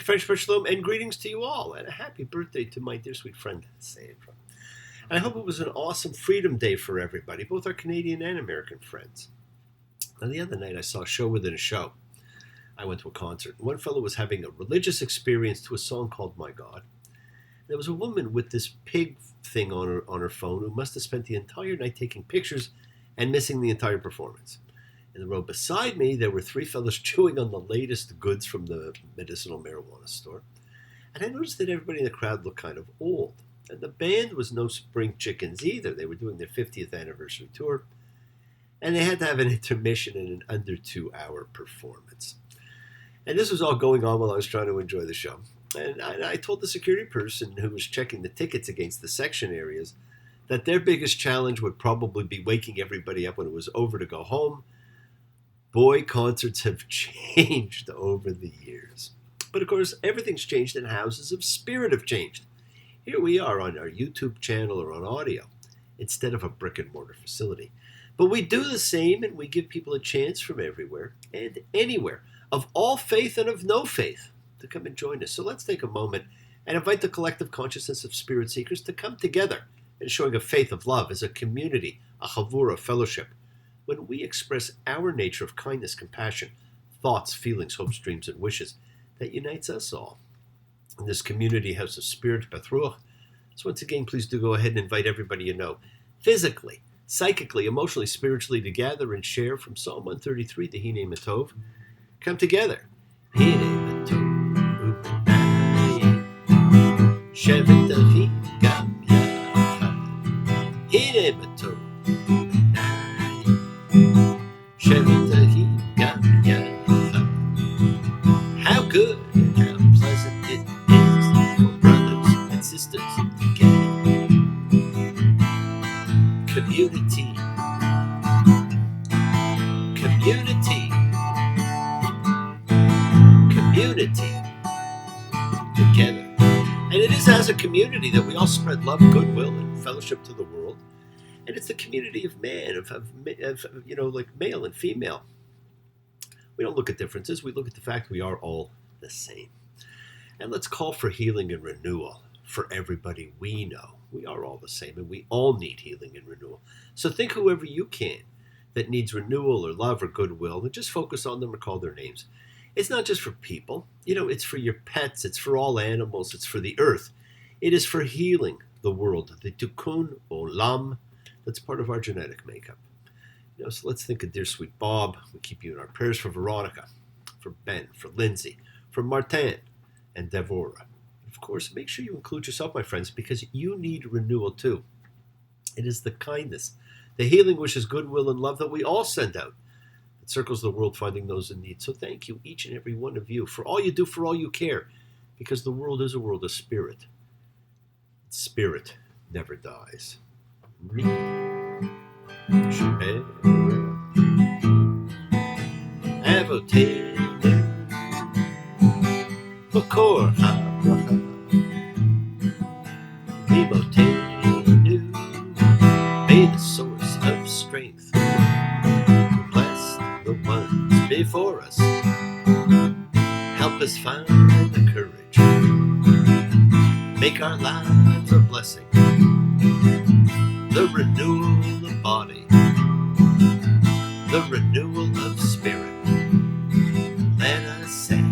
French Shalom, and greetings to you all, and a happy birthday to my dear sweet friend, Sandra. And I hope it was an awesome Freedom Day for everybody, both our Canadian and American friends. Now, the other night I saw a show within a show. I went to a concert. One fellow was having a religious experience to a song called My God. There was a woman with this pig thing on her phone who must have spent the entire night taking pictures and missing the entire performance. In the row beside me, there were three fellows chewing on the latest goods from the medicinal marijuana store. And I noticed that everybody in the crowd looked kind of old. And the band was no spring chickens either. They were doing their 50th anniversary tour. And they had to have an intermission in an under 2-hour performance. And this was all going on while I was trying to enjoy the show. And I told the security person who was checking the tickets against the section areas that their biggest challenge would probably be waking everybody up when it was over to go home. Boy, concerts have changed over the years. But of course, everything's changed and houses of spirit have changed. Here we are on our YouTube channel or on audio instead of a brick and mortar facility. But we do the same, and we give people a chance from everywhere and anywhere, of all faith and of no faith, to come and join us. So let's take a moment and invite the collective consciousness of spirit seekers to come together in showing a faith of love as a community, a chavura fellowship. When we express our nature of kindness, compassion, thoughts, feelings, hopes, dreams, and wishes, that unites us all. In this community house of spirit, Beth Ruach. So once again, please do go ahead and invite everybody you know, physically, psychically, emotionally, spiritually, to gather and share from Psalm 133, the Hine Matov. Come together. Hine Matov, U'nai, Shevet Achim Gam Yachad. Hine Matov. How good and how pleasant it is for brothers and sisters together. Community. Together. And it is as a community that we all spread love, goodwill, and fellowship to the world. And it's the community of man, like male and female. We don't look at differences. We look at the fact we are all the same. And let's call for healing and renewal for everybody we know. We are all the same, and we all need healing and renewal. So think whoever you can that needs renewal or love or goodwill, and just focus on them or call their names. It's not just for people. It's for your pets. It's for all animals. It's for the earth. It is for healing the world. The tikkun olam. That's part of our genetic makeup. So let's think of dear sweet Bob. We keep you in our prayers for Veronica, for Ben, for Lindsay, for Martin, and Devorah. Of course, make sure you include yourself, my friends, because you need renewal too. It is the kindness, the healing wishes, goodwill, and love that we all send out that circles the world, finding those in need. So thank you, each and every one of you, for all you do, for all you care, because the world is a world of spirit. Spirit never dies. Avotenu Makor HaBracha Vimotenu. May the source of strength bless the ones before us. Help us find the courage. Make our lives a blessing. The renewal of body, the renewal of spirit. Let us say,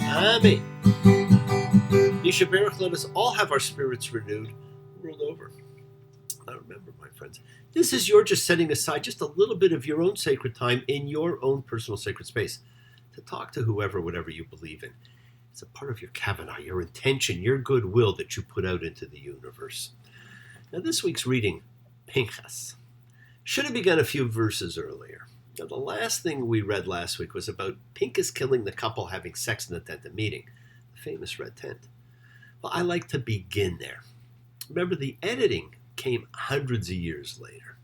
Amen. Yisha Baruch, let us all have our spirits renewed the world over. Now remember, my friends, this is your just setting aside just a little bit of your own sacred time in your own personal sacred space to talk to whoever, whatever you believe in. It's a part of your kavanah, your intention, your goodwill that you put out into the universe. Now, this week's reading, Pincus, should have begun a few verses earlier. Now, the last thing we read last week was about Pincus killing the couple having sex in the tent of meeting, the famous red tent. Well, I like to begin there. Remember, the editing came hundreds of years later.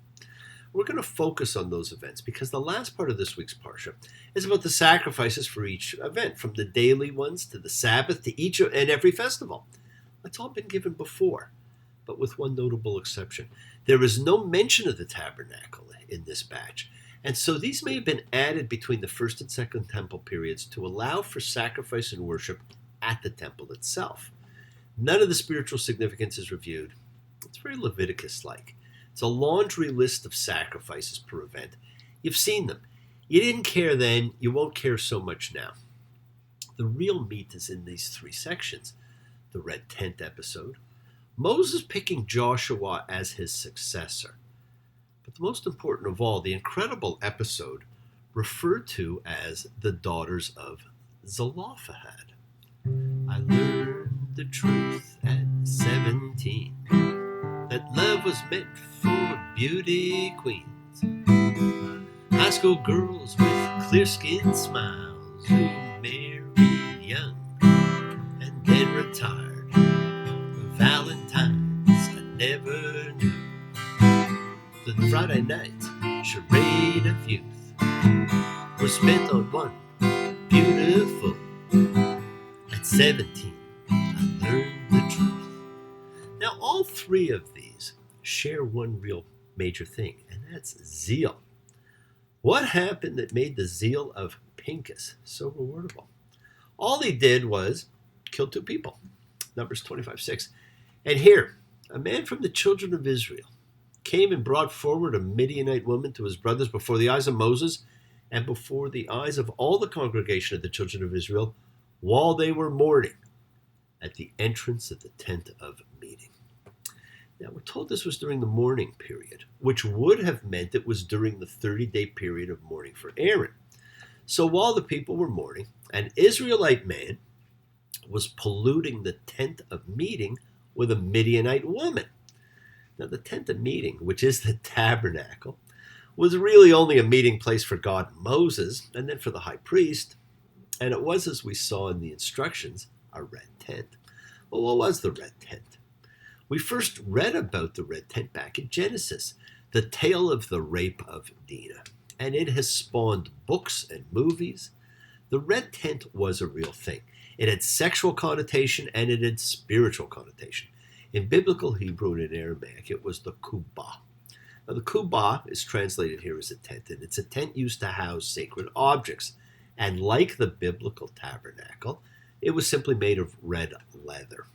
We're going to focus on those events because the last part of this week's Parsha is about the sacrifices for each event, from the daily ones to the Sabbath to each and every festival. That's all been given before, but with one notable exception. There is no mention of the tabernacle in this batch, And so these may have been added between the first and second temple periods to allow for sacrifice and worship at the temple itself. None of the spiritual significance is reviewed. It's very Leviticus-like. It's a laundry list of sacrifices per event. You've seen them. You didn't care then, you won't care so much now. The real meat is in these three sections. The red tent episode, Moses picking Joshua as his successor. But the most important of all, the incredible episode referred to as the daughters of Zelophehad. I learned the truth at 17, that love was meant for beauty queens, high school girls with clear-skinned smiles who married young and then retired. Valentines I never knew. The Friday night charade of youth was spent on one beautiful. At 17, I learned the truth. Now, all three of these share one real major thing, and that's zeal. What happened that made the zeal of Pincus so rewardable? All he did was kill two people. Numbers 25:6. And here, a man from the children of Israel came and brought forward a Midianite woman to his brothers before the eyes of Moses and before the eyes of all the congregation of the children of Israel while they were mourning at the entrance of the tent of meeting. Now, we're told this was during the mourning period, which would have meant it was during the 30-day period of mourning for Aaron. So while the people were mourning, an Israelite man was polluting the tent of meeting with a Midianite woman. Now, the tent of meeting, which is the tabernacle, was really only a meeting place for God and Moses, and then for the high priest. And it was, as we saw in the instructions, a red tent. Well, what was the red tent? We first read about the red tent back in Genesis, the tale of the rape of Dinah. And it has spawned books and movies. The red tent was a real thing. It had sexual connotation and it had spiritual connotation. In biblical Hebrew and in Aramaic, it was the kubbah. Now, the kubbah is translated here as a tent, and it's a tent used to house sacred objects. And like the biblical tabernacle, it was simply made of red leather.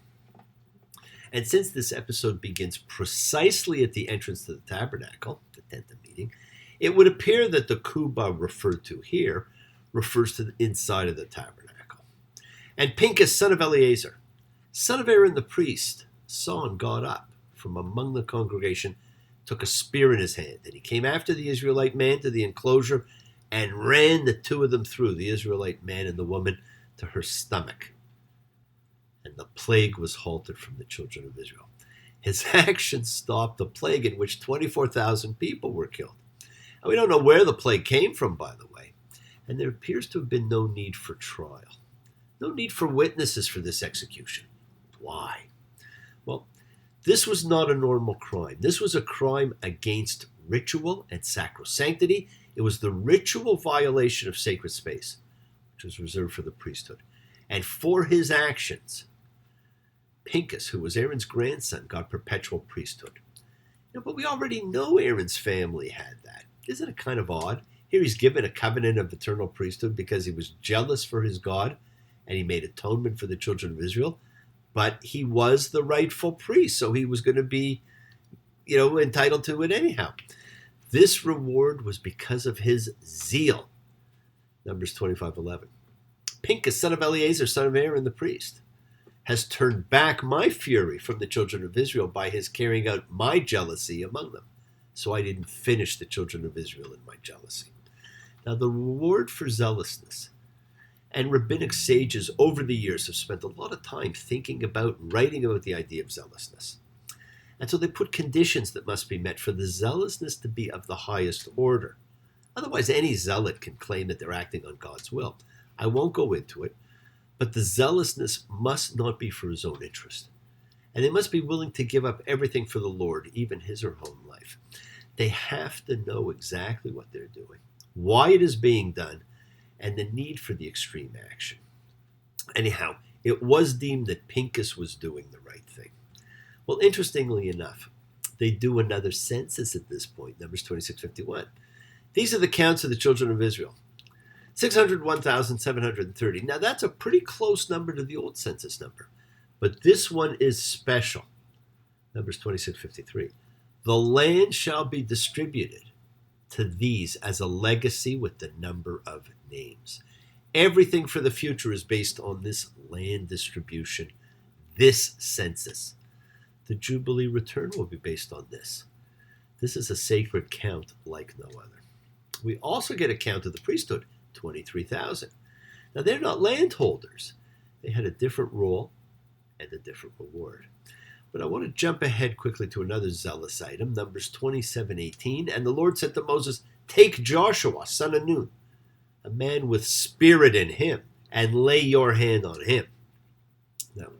And since this episode begins precisely at the entrance to the tabernacle, the tent of meeting, it would appear that the kubbah referred to here refers to the inside of the tabernacle. And Pincus, son of Eleazar, son of Aaron the priest, saw and got up from among the congregation, took a spear in his hand, and he came after the Israelite man to the enclosure and ran the two of them through, the Israelite man and the woman, to her stomach. And the plague was halted from the children of Israel. His action stopped the plague in which 24,000 people were killed. And we don't know where the plague came from, by the way. And there appears to have been no need for trial. No need for witnesses for this execution. Why? Well, this was not a normal crime. This was a crime against ritual and sacrosanctity. It was the ritual violation of sacred space, which was reserved for the priesthood. And for his actions, Pincus, who was Aaron's grandson, got perpetual priesthood. But we already know Aaron's family had that. Isn't it kind of odd? Here he's given a covenant of eternal priesthood because he was jealous for his God and he made atonement for the children of Israel. But he was the rightful priest, so he was going to be, entitled to it anyhow. This reward was because of his zeal. Numbers 25:11. Pincus, son of Eleazar, son of Aaron the priest, has turned back my fury from the children of Israel by his carrying out my jealousy among them. So I didn't finish the children of Israel in my jealousy. Now, the reward for zealousness, and rabbinic sages over the years have spent a lot of time thinking about and writing about the idea of zealousness. And so they put conditions that must be met for the zealousness to be of the highest order. Otherwise, any zealot can claim that they're acting on God's will. I won't go into it, but the zealousness must not be for his own interest. And they must be willing to give up everything for the Lord, even his or her own life. They have to know exactly what they're doing, why it is being done, and the need for the extreme action. Anyhow, it was deemed that Pincus was doing the right thing. Well, interestingly enough, they do another census at this point, Numbers 26:51. These are the counts of the children of Israel. 601,730. Now that's a pretty close number to the old census number. But this one is special. Numbers 26:53. The land shall be distributed to these as a legacy with the number of names. Everything for the future is based on this land distribution, this census. The Jubilee return will be based on this. This is a sacred count like no other. We also get a count of the priesthood, 23,000. Now they're not landholders. They had a different role and a different reward. But I want to jump ahead quickly to another zealous item, Numbers 27:18. And the Lord said to Moses, take Joshua, son of Nun, a man with spirit in him, and lay your hand on him. Now,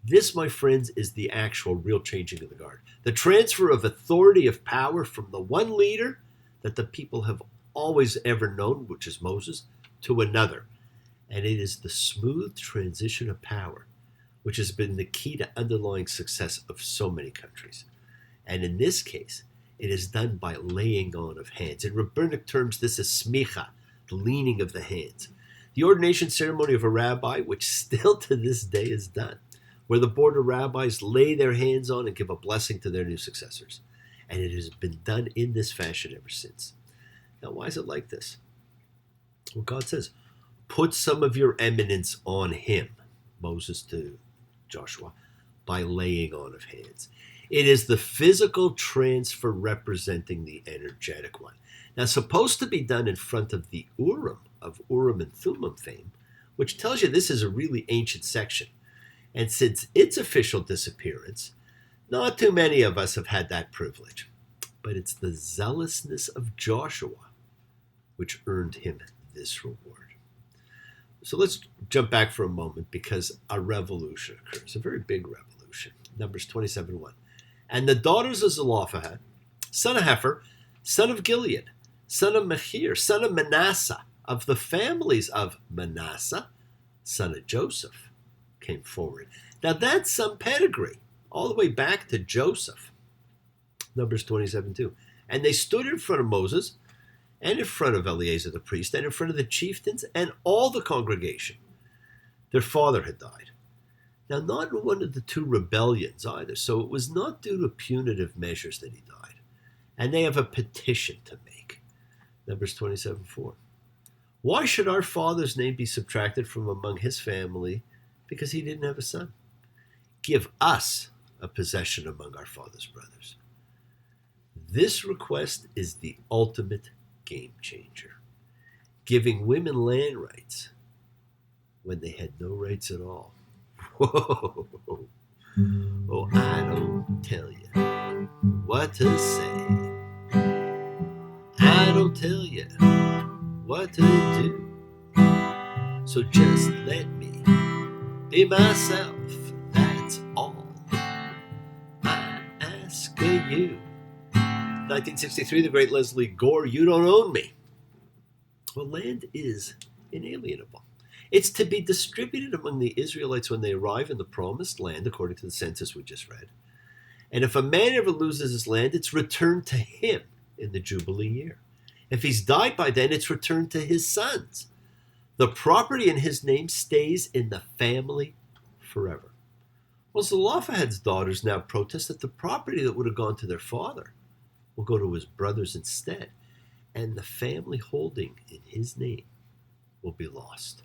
this, my friends, is the actual real changing of the guard. The transfer of authority of power from the one leader that the people have always ever known, which is Moses, to another. And it is the smooth transition of power which has been the key to underlying success of so many countries. And in this case, it is done by laying on of hands. In rabbinic terms, this is smicha, the leaning of the hands. The ordination ceremony of a rabbi, which still to this day is done, where the board of rabbis lay their hands on and give a blessing to their new successors. And it has been done in this fashion ever since. Now, why is it like this? Well, God says, put some of your eminence on him, Moses to Joshua, by laying on of hands. It is the physical transfer representing the energetic one. Now, supposed to be done in front of the Urim, of Urim and Thummim fame, which tells you this is a really ancient section. And since its official disappearance, not too many of us have had that privilege. But it's the zealousness of Joshua which earned him this reward. So let's jump back for a moment because a revolution occurs, a very big revolution. Numbers 27:1. And the daughters of Zelophehad, son of Hefer, son of Gilead, son of Machir, son of Manasseh, of the families of Manasseh, son of Joseph, came forward. Now that's some pedigree, all the way back to Joseph. Numbers 27:2. And they stood in front of Moses, and in front of Eleazar the priest, and in front of the chieftains, and all the congregation. Their father had died. Now, not in one of the two rebellions either, so it was not due to punitive measures that he died. And they have a petition to make. Numbers 27:4. Why should our father's name be subtracted from among his family because he didn't have a son? Give us a possession among our father's brothers. This request is the ultimate game changer, giving women land rights when they had no rights at all. Whoa! Oh, I don't tell you what to say. I don't tell you what to do. So just let me be myself. That's all I ask of you. 1963, the great Leslie Gore, You Don't Own Me. Well, land is inalienable. It's to be distributed among the Israelites when they arrive in the promised land, according to the census we just read. And if a man ever loses his land, it's returned to him in the Jubilee year. If he's died by then, it's returned to his sons. The property in his name stays in the family forever. Well, Zelophehad's daughters now protest that the property that would have gone to their father will go to his brothers instead, and the family holding in his name will be lost.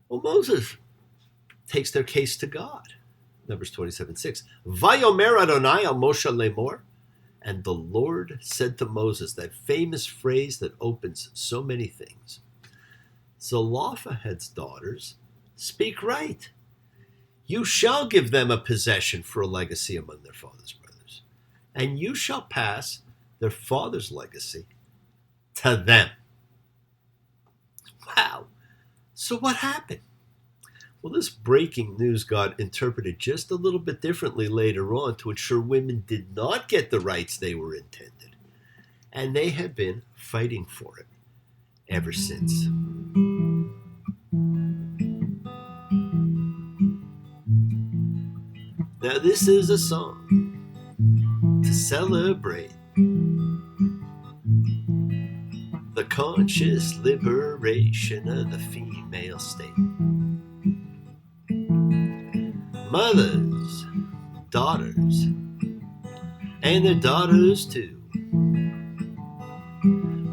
Well, Moses takes their case to God. Numbers 27:6. Vayomer Adonai al Moshe lemor. And the Lord said to Moses, that famous phrase that opens so many things. Zelophehad's daughters speak right. You shall give them a possession for a legacy among their father's brothers. And you shall pass their father's legacy to them. Wow. So what happened? Well, this breaking news got interpreted just a little bit differently later on to ensure women did not get the rights they were intended. And they have been fighting for it ever since. Now, this is a song to celebrate conscious liberation of the female state. Mothers, daughters, and their daughters too.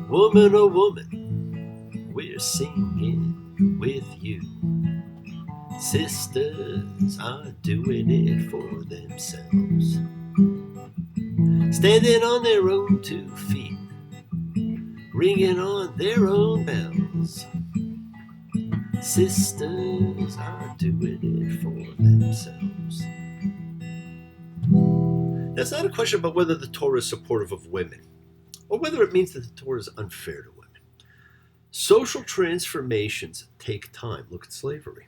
Woman, oh woman, we're singing with you. Sisters are doing it for themselves, standing on their own 2 feet, ringing on their own bells. Sisters are doing it for themselves. That's not a question about whether the Torah is supportive of women, or whether it means that the Torah is unfair to women. Social transformations take time. Look at slavery.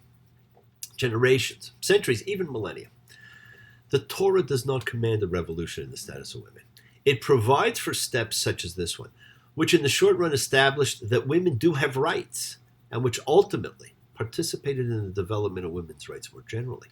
Generations, centuries, even millennia. The Torah does not command a revolution in the status of women. It provides for steps such as this one, which in the short run established that women do have rights, and which ultimately participated in the development of women's rights more generally.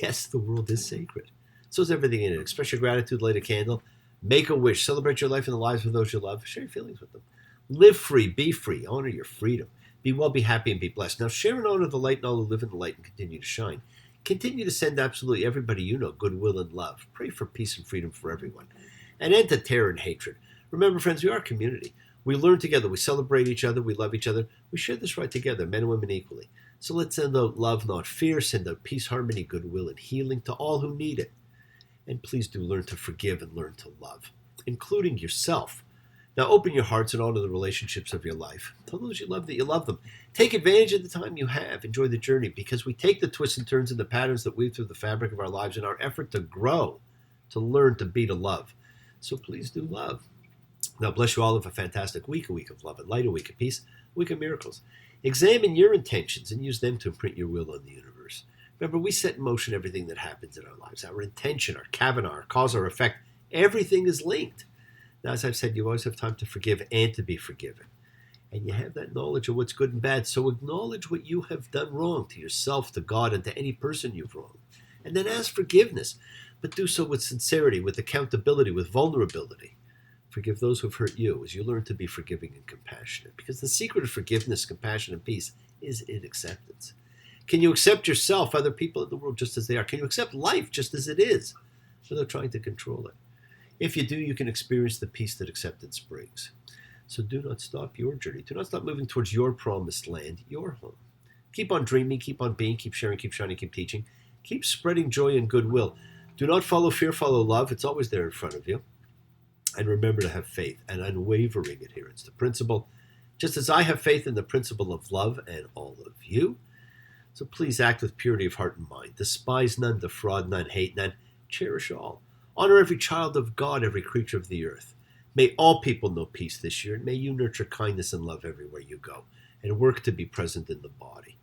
Yes, the world is sacred. So is everything in it. Express your gratitude, light a candle, make a wish, celebrate your life and the lives of those you love, share your feelings with them. Live free, be free, honor your freedom. Be well, be happy, and be blessed. Now share and honor the light and all who live in the light and continue to shine. Continue to send absolutely everybody you know goodwill and love. Pray for peace and freedom for everyone. And end to terror and hatred. Remember, friends, we are a community. We learn together. We celebrate each other. We love each other. We share this right together, men and women equally. So let's send out love, not fear. Send out peace, harmony, goodwill, and healing to all who need it. And please do learn to forgive and learn to love, including yourself. Now open your hearts and honor the relationships of your life. Tell those you love that you love them. Take advantage of the time you have. Enjoy the journey, because we take the twists and turns and the patterns that weave through the fabric of our lives in our effort to grow, to learn, to be, to love. So please do love. Now bless you all. Have a fantastic week, a week of love and light, a week of peace, a week of miracles. Examine your intentions and use them to imprint your will on the universe. Remember, we set in motion everything that happens in our lives. Our intention, our kavana, our cause, our effect, everything is linked. Now, as I've said, you always have time to forgive and to be forgiven. And you have that knowledge of what's good and bad. So acknowledge what you have done wrong to yourself, to God, and to any person you've wronged. And then ask forgiveness. But do so with sincerity, with accountability, with vulnerability. Forgive those who have hurt you as you learn to be forgiving and compassionate. Because the secret of forgiveness, compassion, and peace is in acceptance. Can you accept yourself, other people in the world just as they are? Can you accept life just as it is without trying to control it? If you do, you can experience the peace that acceptance brings. So do not stop your journey. Do not stop moving towards your promised land, your home. Keep on dreaming, keep on being, keep sharing, keep shining, keep teaching. Keep spreading joy and goodwill. Do not follow fear, follow love. It's always there in front of you. And remember to have faith and unwavering adherence to principle, just as I have faith in the principle of love and all of you. So please act with purity of heart and mind. Despise none, defraud none, hate none, cherish all. Honor every child of God, every creature of the earth. May all people know peace this year, and may you nurture kindness and love everywhere you go, and work to be present in the body.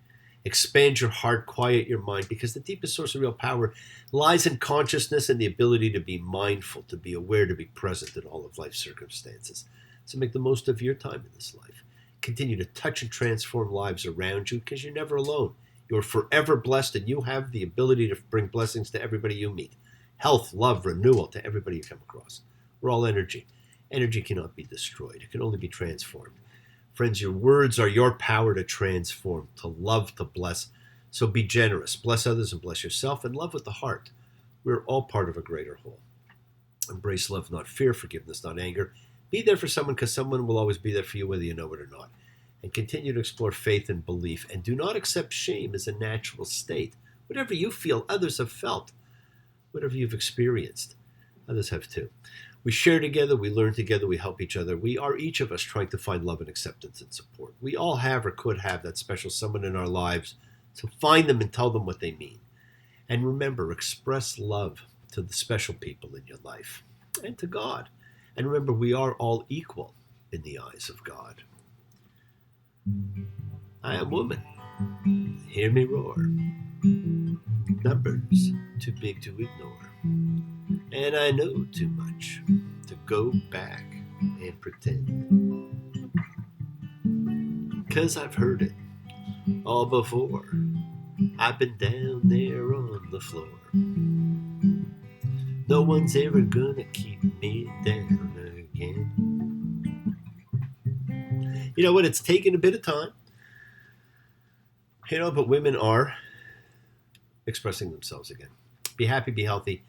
Expand your heart, quiet your mind, because the deepest source of real power lies in consciousness and the ability to be mindful, to be aware, to be present in all of life's circumstances. So make the most of your time in this life. Continue to touch and transform lives around you, because you're never alone. You're forever blessed, and you have the ability to bring blessings to everybody you meet. Health, love, renewal to everybody you come across. We're all energy. Energy cannot be destroyed. It can only be transformed. Friends, your words are your power to transform, to love, to bless. So be generous. Bless others and bless yourself, and love with the heart. We're all part of a greater whole. Embrace love, not fear, forgiveness, not anger. Be there for someone, because someone will always be there for you whether you know it or not. And continue to explore faith and belief. And do not accept shame as a natural state. Whatever you feel, others have felt. Whatever you've experienced, others have too. We share together, we learn together, we help each other. We are each of us trying to find love and acceptance and support. We all have or could have that special someone in our lives, so find them and tell them what they mean. And remember, express love to the special people in your life and to God. And remember, we are all equal in the eyes of God. I am woman. Hear me roar. Numbers too big to ignore. And I know too much to go back and pretend. 'Cause I've heard it all before. I've been down there on the floor. No one's ever gonna keep me down again. You know what? It's taken a bit of time. But women are expressing themselves again. Be happy, be healthy,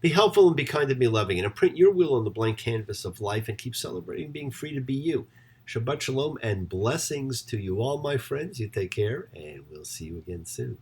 be helpful, and be kind and be loving. And imprint your will on the blank canvas of life and keep celebrating being free to be you. Shabbat shalom and blessings to you all, my friends. You take care, and we'll see you again soon.